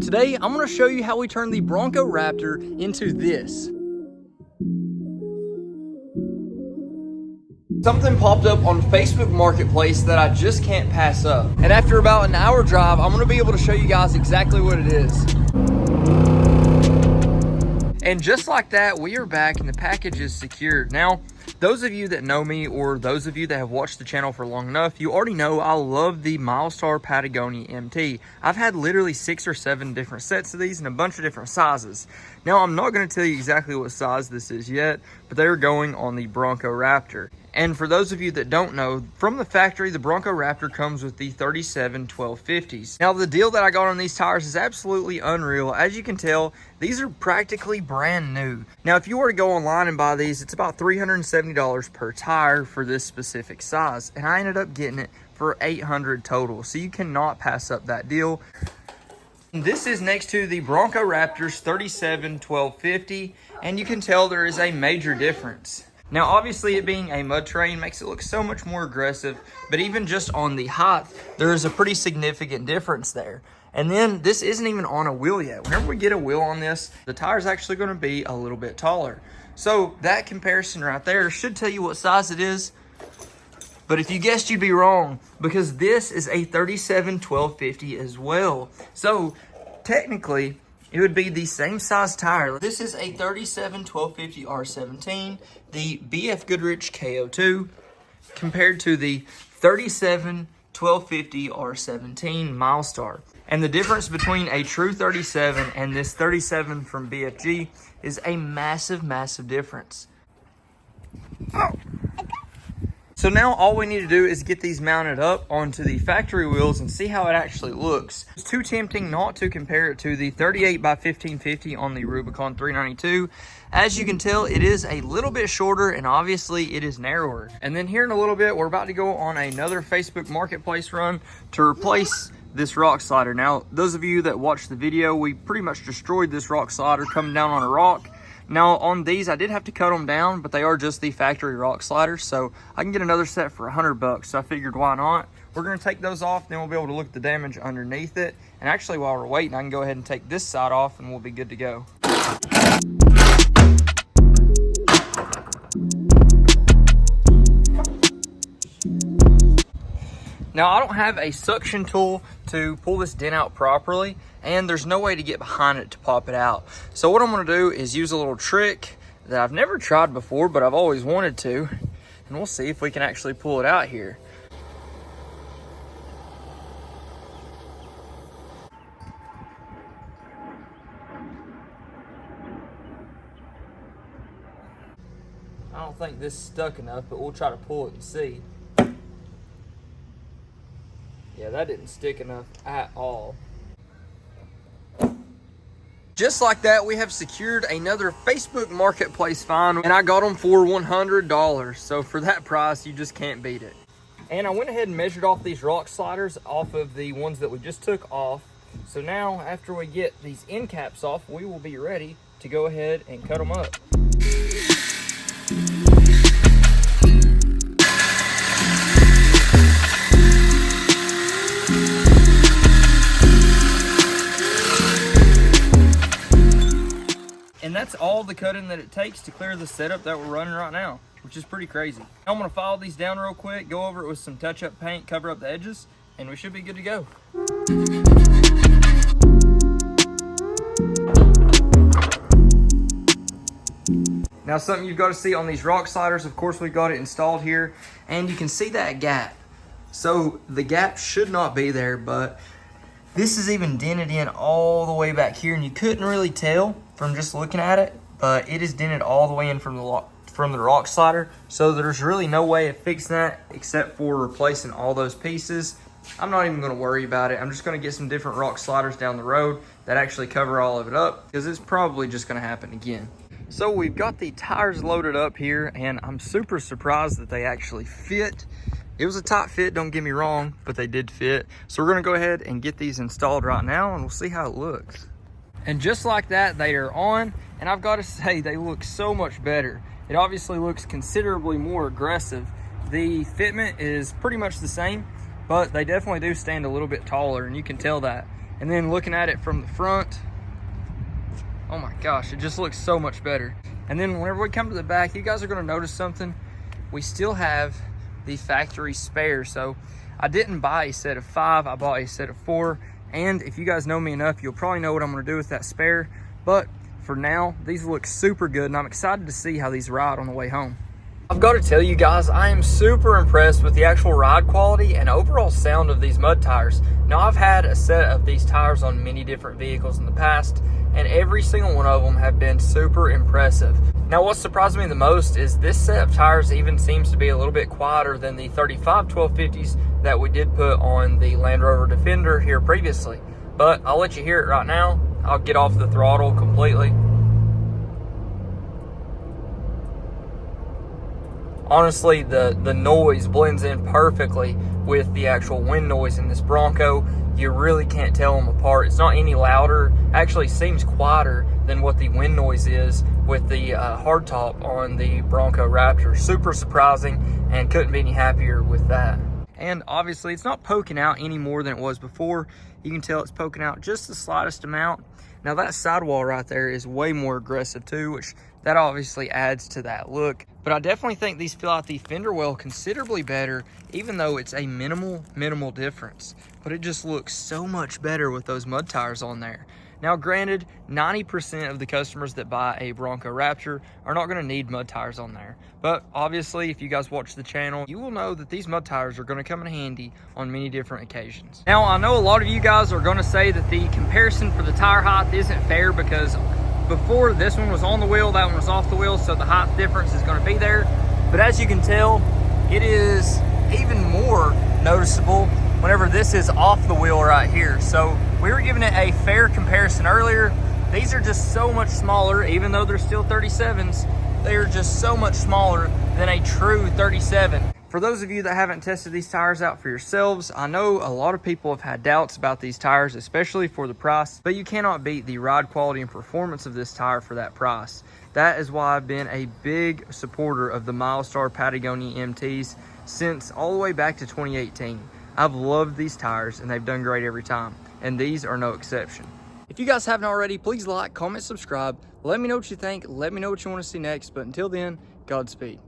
Today, I'm gonna show you how we turn the Bronco Raptor into this. Something popped up on Facebook Marketplace that I just can't pass up. And after about an hour drive, I'm gonna be able to show you guys exactly what it is. And just like that, we are back and the package is secured. Now, those of you that know me or those of you that have watched the channel for long enough, you already know I love the Milestar Patagonia MT. I've had literally 6 or 7 different sets of these in a bunch of different sizes. Now, I'm not going to tell you exactly what size this is yet, but they're going on the Bronco Raptor. And for those of you that don't know, from the factory, the Bronco Raptor comes with the 37 1250s. Now, the deal that I got on these tires is absolutely unreal. As you can tell, these are practically brand new. Now, if you were to go online and buy these, it's about $370 per tire for this specific size. And I ended up getting it for $800 total. So you cannot pass up that deal. This is next to the Bronco Raptor's 37 1250, and you can tell there is a major difference. Now, obviously, it being a mud terrain makes it look so much more aggressive, but even just on the height, there is a pretty significant difference there. And then this isn't even on a wheel yet. Whenever we get a wheel on this, the tire is actually going to be a little bit taller. So that comparison right there should tell you what size it is. But if you guessed, you'd be wrong, because this is a 37 1250 as well. So technically, it would be the same size tire. This is a 37 1250 R17, the BF Goodrich KO2, compared to the 37 1250 R17 Milestar. And the difference between a true 37 and this 37 from BFG is a massive, massive difference. So now all we need to do is get these mounted up onto the factory wheels and see how it actually looks. It's too tempting not to compare it to the 38 by 1550 on the Rubicon 392. As you can tell, it is a little bit shorter and obviously it is narrower. And then here in a little bit, we're about to go on another Facebook Marketplace run to replace this rock slider. Now, those of you that watched the video, we pretty much destroyed this rock slider coming down on a rock. Now, on these, I did have to cut them down, but they are just the factory rock sliders, so I can get another set for $100, so I figured why not. We're going to take those off, then we'll be able to look at the damage underneath it. And actually, while we're waiting, I can go ahead and take this side off, and we'll be good to go. Now, I don't have a suction tool to pull this dent out properly, and there's no way to get behind it to pop it out. So what I'm gonna do is use a little trick that I've never tried before, but I've always wanted to, and we'll see if we can actually pull it out here. I don't think this is stuck enough, but we'll try to pull it and see. Yeah, that didn't stick enough at all. Just like that, we have secured another Facebook Marketplace find, and I got them for $100. So for that price, you just can't beat it. And I went ahead and measured off these rock sliders off of the ones that we just took off. So now, after we get these end caps off, we will be ready to go ahead and cut them up. And that's all the cutting that it takes to clear the setup that we're running right now, which is pretty crazy. I'm gonna file these down real quick, go over it with some touch-up paint, cover up the edges, and we should be good to go. Now, something you've got to see on these rock sliders, of course, we've got it installed here, and you can see that gap. So the gap should not be there, but this is even dented in all the way back here, and you couldn't really tell from just looking at it, but it is dented all the way in from the rock slider. So there's really no way of fixing that except for replacing all those pieces. I'm not even going to worry about it. I'm just going to get some different rock sliders down the road that actually cover all of it up, because it's probably just going to happen again. So we've got the tires loaded up here, and I'm super surprised that they actually fit. It was a tight fit, don't get me wrong, but they did fit. So we're gonna go ahead and get these installed right now, and we'll see how it looks. And just like that, they are on, and I've got to say, they look so much better. It obviously looks considerably more aggressive. The fitment is pretty much the same, but they definitely do stand a little bit taller, and you can tell that. And then looking at it from the front, oh my gosh, it just looks so much better. And then whenever we come to the back, you guys are gonna notice something. We still have the factory spare. So I didn't buy a set of 5, I bought a set of 4. And if you guys know me enough, you'll probably know what I'm gonna do with that spare. But for now, these look super good, and I'm excited to see how these ride on the way home. I've got to tell you guys, I am super impressed with the actual ride quality and overall sound of these mud tires. Now, I've had a set of these tires on many different vehicles in the past, and every single one of them have been super impressive. Now, what surprised me the most is this set of tires even seems to be a little bit quieter than the 35 1250s that we did put on the Land Rover Defender here previously. But I'll let you hear it right now. I'll get off the throttle completely. Honestly, the noise blends in perfectly with the actual wind noise in this Bronco. You really can't tell them apart. It's not any louder. Actually seems quieter than what the wind noise is with the hardtop on the Bronco Raptor. Super surprising, and couldn't be any happier with that. And obviously it's not poking out any more than it was before. You can tell it's poking out just the slightest amount. Now that sidewall right there is way more aggressive too, which that obviously adds to that look. But I definitely think these fill out the fender well considerably better, even though it's a minimal difference. But it just looks so much better with those mud tires on there. Now granted, 90% of the customers that buy a Bronco Raptor are not gonna need mud tires on there. But obviously, if you guys watch the channel, you will know that these mud tires are gonna come in handy on many different occasions. Now, I know a lot of you guys are gonna say that the comparison for the tire height isn't fair because before this one was on the wheel, that one was off the wheel, so the height difference is gonna be there. But as you can tell, it is even more noticeable whenever this is off the wheel right here. So we were giving it a fair comparison earlier. These are just so much smaller, even though they're still 37s, they're just so much smaller than a true 37. For those of you that haven't tested these tires out for yourselves, I know a lot of people have had doubts about these tires, especially for the price, but you cannot beat the ride quality and performance of this tire for that price. That is why I've been a big supporter of the Milestar Patagonia MTs since all the way back to 2018. I've loved these tires and they've done great every time, and these are no exception. If you guys haven't already, please like, comment, subscribe. Let me know what you think. Let me know what you want to see next. But until then, Godspeed.